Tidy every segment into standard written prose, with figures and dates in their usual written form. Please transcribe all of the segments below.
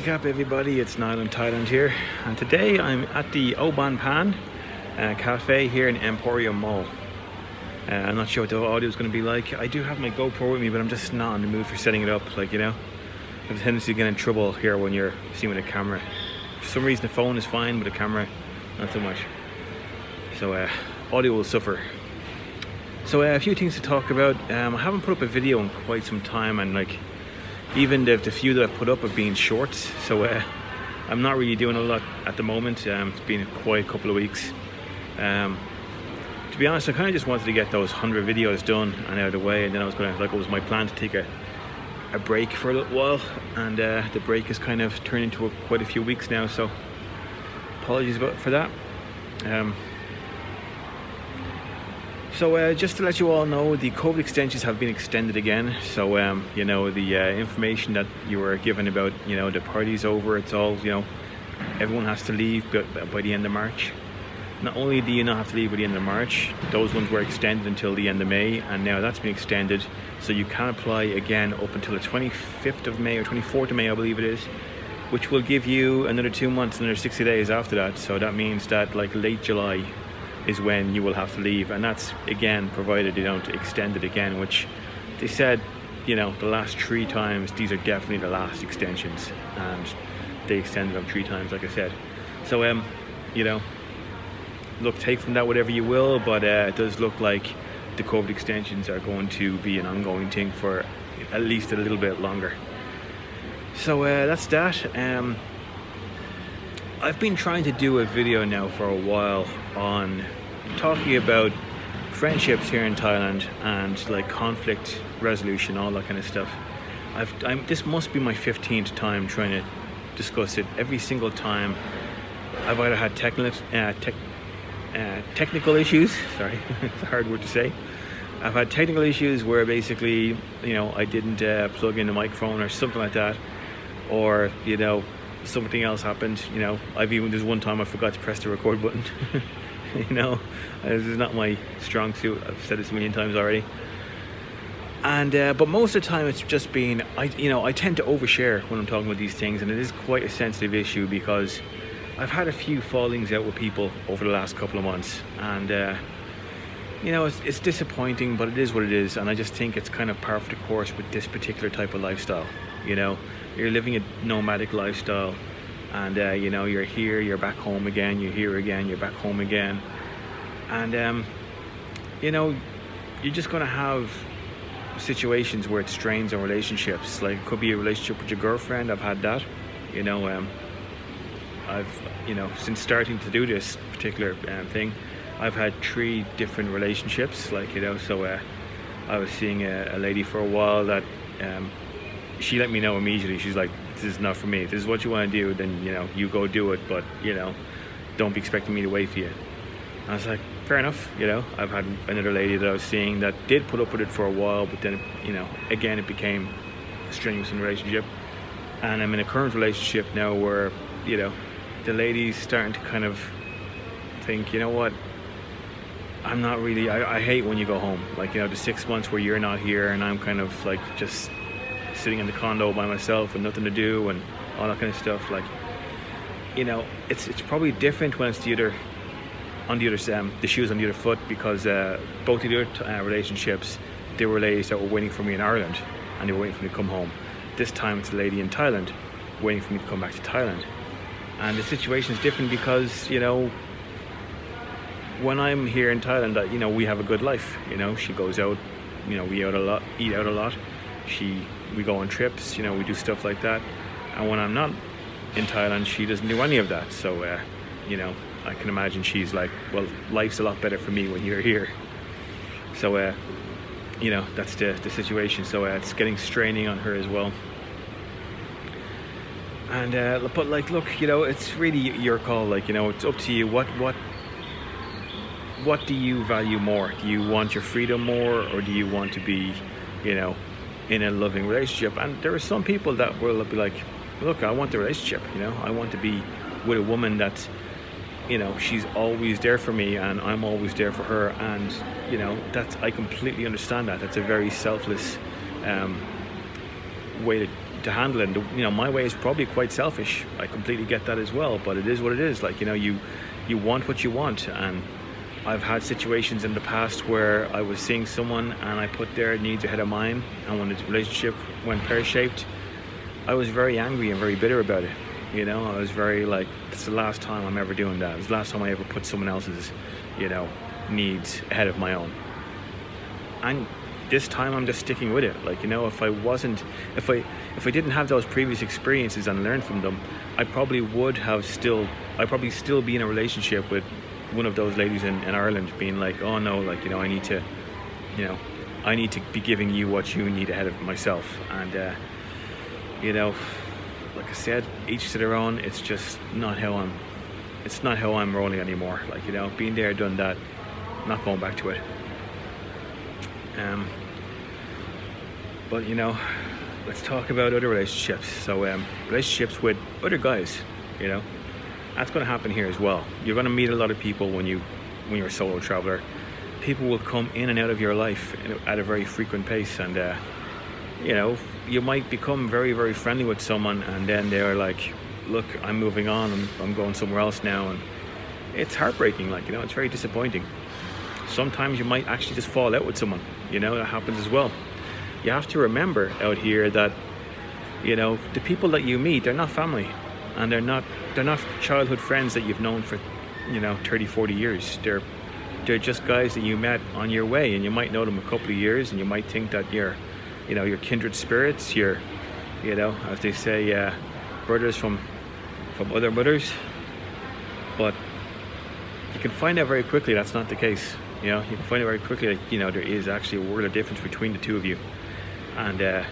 Recap everybody, it's Niall in Thailand here, and today I'm at the Oban Pan cafe here in Emporium Mall. I'm not sure what the audio is going to be like. I do have my GoPro with me, but I'm just not in the mood for setting it up. Like, you know, I have a tendency to get in trouble here when you're seeing with a camera. For some reason the phone is fine, but the camera not so much. So audio will suffer. So a few things to talk about. I haven't put up a video in quite some time, and like even the few that I've put up have been shorts, so I'm not really doing a lot at the moment. It's been a quiet couple of weeks. To be honest, I kind of just wanted to get those 100 videos done and out of the way, and then I was going to, like, it was my plan to take a break for a little while, and the break has kind of turned into quite a few weeks now, so apologies for that. So just to let you all know, the COVID extensions have been extended again. So you know, the information that you were given about, you know, the party's over, it's all, you know, everyone has to leave by the end of March. Not only do you not have to leave by the end of March, those ones were extended until the end of May, and now that's been extended, so you can apply again up until the 25th of May or 24th of May, I believe it is, which will give you another 2 months, another 60 days after that. So that means that like late July is when you will have to leave, and that's again provided they don't extend it again, which they said, you know, the last 3 times these are definitely the last extensions, and they extended them 3 times, like I said. So you know, look, take from that whatever you will, but it does look like the COVID extensions are going to be an ongoing thing for at least a little bit longer. So that's that. I've been trying to do a video now for a while on talking about friendships here in Thailand and like conflict resolution, all that kind of stuff. This must be my 15th time trying to discuss it. Every single time I've either had technical issues, sorry, it's a hard word to say. I've had technical issues where basically, you know, I didn't plug in the microphone or something like that, or, you know, something else happened. You know, there's one time I forgot to press the record button. You know, this is not my strong suit. I've said this a million times already. And but most of the time it's just been, I tend to overshare when I'm talking about these things, and it is quite a sensitive issue because I've had a few fallings out with people over the last couple of months, and you know, it's disappointing, but it is what it is. And I just think it's kind of par for the course with this particular type of lifestyle. You know, you're living a nomadic lifestyle, and you know, you're here, you're back home again, you're here again, you're back home again, and you know, you're just going to have situations where it strains on relationships. Like, it could be a relationship with your girlfriend. I've had that. You know, I've, you know, since starting to do this particular thing, I've had 3 different relationships. Like, you know, so I was seeing a lady for a while that she let me know immediately. She's like, this is not for me. If this is what you want to do, then, you know, you go do it, but, you know, don't be expecting me to wait for you. And I was like, fair enough. You know, I've had another lady that I was seeing that did put up with it for a while, but then, you know, again, it became strenuous in the relationship. And I'm in a current relationship now where, you know, the lady's starting to kind of think, you know what, I'm not really, I hate when you go home. Like, you know, the 6 months where you're not here and I'm kind of like just sitting in the condo by myself and nothing to do and all that kind of stuff. Like, you know, it's probably different when it's the shoes on the other foot, because both of the other relationships, they were ladies that were waiting for me in Ireland and they were waiting for me to come home. This time it's a lady in Thailand waiting for me to come back to Thailand. And the situation is different because, you know, when I'm here in Thailand, you know, we have a good life. You know, she goes out, you know, we eat out a lot. We go on trips, you know, we do stuff like that. And when I'm not in Thailand, she doesn't do any of that. So, you know, I can imagine she's like, well, life's a lot better for me when you're here. So, you know, that's the situation. So it's getting straining on her as well. And but like, look, you know, it's really your call. Like, you know, it's up to you. What do you value more? Do you want your freedom more, or do you want to be, you know, in a loving relationship? And there are some people that will be like, look, I want the relationship. You know, I want to be with a woman that, you know, she's always there for me and I'm always there for her. And, you know, I completely understand that. That's a very selfless way to to handle it. And, you know, my way is probably quite selfish. I completely get that as well, but it is what it is. Like, you know, you want what you want, and I've had situations in the past where I was seeing someone and I put their needs ahead of mine, and when the relationship went pear-shaped, I was very angry and very bitter about it. You know, I was very like, it's the last time I'm ever doing that. It's the last time I ever put someone else's, you know, needs ahead of my own. And this time I'm just sticking with it. Like, you know, if I didn't have those previous experiences and learn from them, I'd probably still be in a relationship with one of those ladies in Ireland, being like, oh no, like, you know, I need to be giving you what you need ahead of myself. And you know, like I said, each to their own. It's just not how I'm rolling anymore. Like, you know, been there, done that, not going back to it. But, you know, let's talk about other relationships. So relationships with other guys, you know, that's going to happen here as well. You're going to meet a lot of people when you're a solo traveler. People will come in and out of your life at a very frequent pace, and you know, you might become very, very friendly with someone, and then they're like, look, I'm moving on, I'm going somewhere else now. And it's heartbreaking. Like, you know, it's very disappointing. Sometimes you might actually just fall out with someone, you know, that happens as well. You have to remember out here that, you know, the people that you meet, they're not family, and they're not childhood friends that you've known for, you know, 30, 40 years. They're just guys that you met on your way, and you might know them a couple of years, and you might think that you're kindred spirits, you're, you know, as they say, brothers from other mothers. But you can find out very quickly that's not the case. You know, you can find out very quickly that, you know, there is actually a world of difference between the two of you. And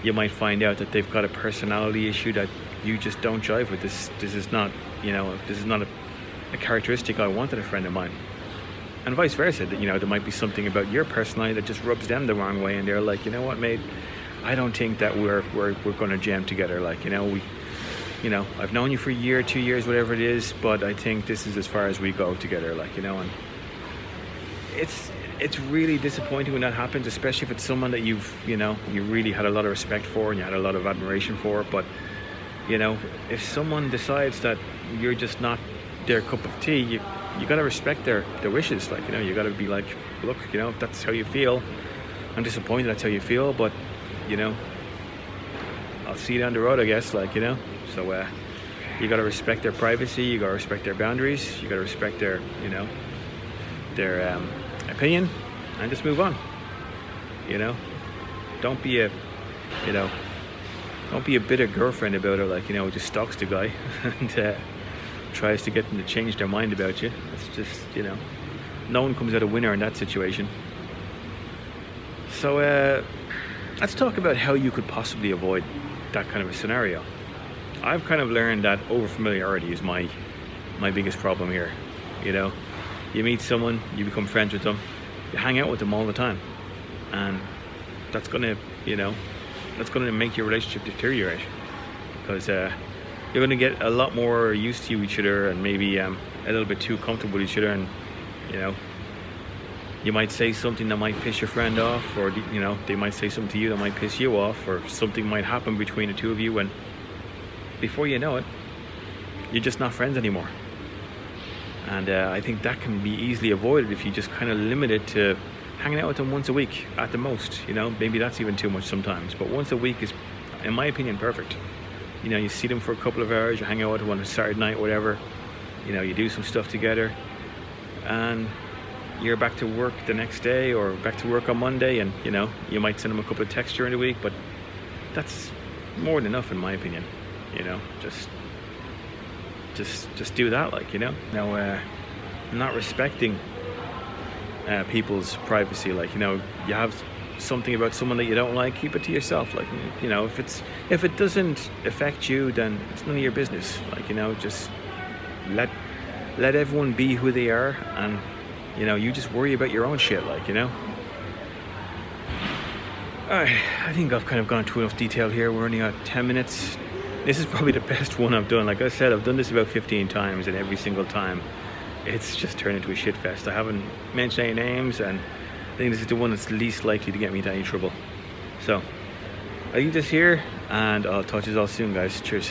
you might find out that they've got a personality issue that you just don't jive with. This is not, you know, this is not a characteristic I want in a friend of mine. And vice versa, that, you know, there might be something about your personality that just rubs them the wrong way, and they're like, you know what, mate, I don't think that we're going to jam together. Like, you know, I've known you for a year, 2 years, whatever it is, but I think this is as far as we go together. Like, you know, and it's really disappointing when that happens, especially if it's someone that you really had a lot of respect for and you had a lot of admiration for. But, you know, if someone decides that you're just not their cup of tea, you got to respect their wishes. Like, you know, you got to be like, look, you know, if that's how you feel, I'm disappointed that's how you feel, but, you know, I'll see you down the road, I guess. Like, you know, so you got to respect their privacy, you got to respect their boundaries, you got to respect their, you know, their opinion, and just move on. You know, don't be a bitter girlfriend about it. Like, you know, who just stalks the guy and tries to get them to change their mind about you. It's just, you know, no one comes out a winner in that situation. So let's talk about how you could possibly avoid that kind of a scenario. I've kind of learned that overfamiliarity is my biggest problem here. You know, you meet someone, you become friends with them, you hang out with them all the time, and that's gonna make your relationship deteriorate, because you're gonna get a lot more used to each other, and maybe a little bit too comfortable with each other. And, you know, you might say something that might piss your friend off, or, you know, they might say something to you that might piss you off, or something might happen between the two of you, and before you know it, you're just not friends anymore. And I think that can be easily avoided if you just kind of limit it to hanging out with them once a week at the most. You know, maybe that's even too much sometimes, but once a week is, in my opinion, perfect. You know, you see them for a couple of hours, you hang out with them on a Saturday night, whatever. You know, you do some stuff together, and you're back to work the next day, or back to work on Monday, and, you know, you might send them a couple of texts during the week, but that's more than enough in my opinion. You know, just do that, like, you know. Now, not respecting people's privacy, like, you know, you have something about someone that you don't like, keep it to yourself. Like, you know, if it doesn't affect you, then it's none of your business. Like, you know, just let everyone be who they are, and, you know, you just worry about your own shit, like, you know. Alright, I think I've kind of gone through enough detail here. We're only at 10 minutes. This is probably the best one I've done. Like I said, I've done this about 15 times, and every single time it's just turned into a shit fest. I haven't mentioned any names, and I think this is the one that's least likely to get me into any trouble. So I'll leave this here and I'll touch you all soon, guys. Cheers.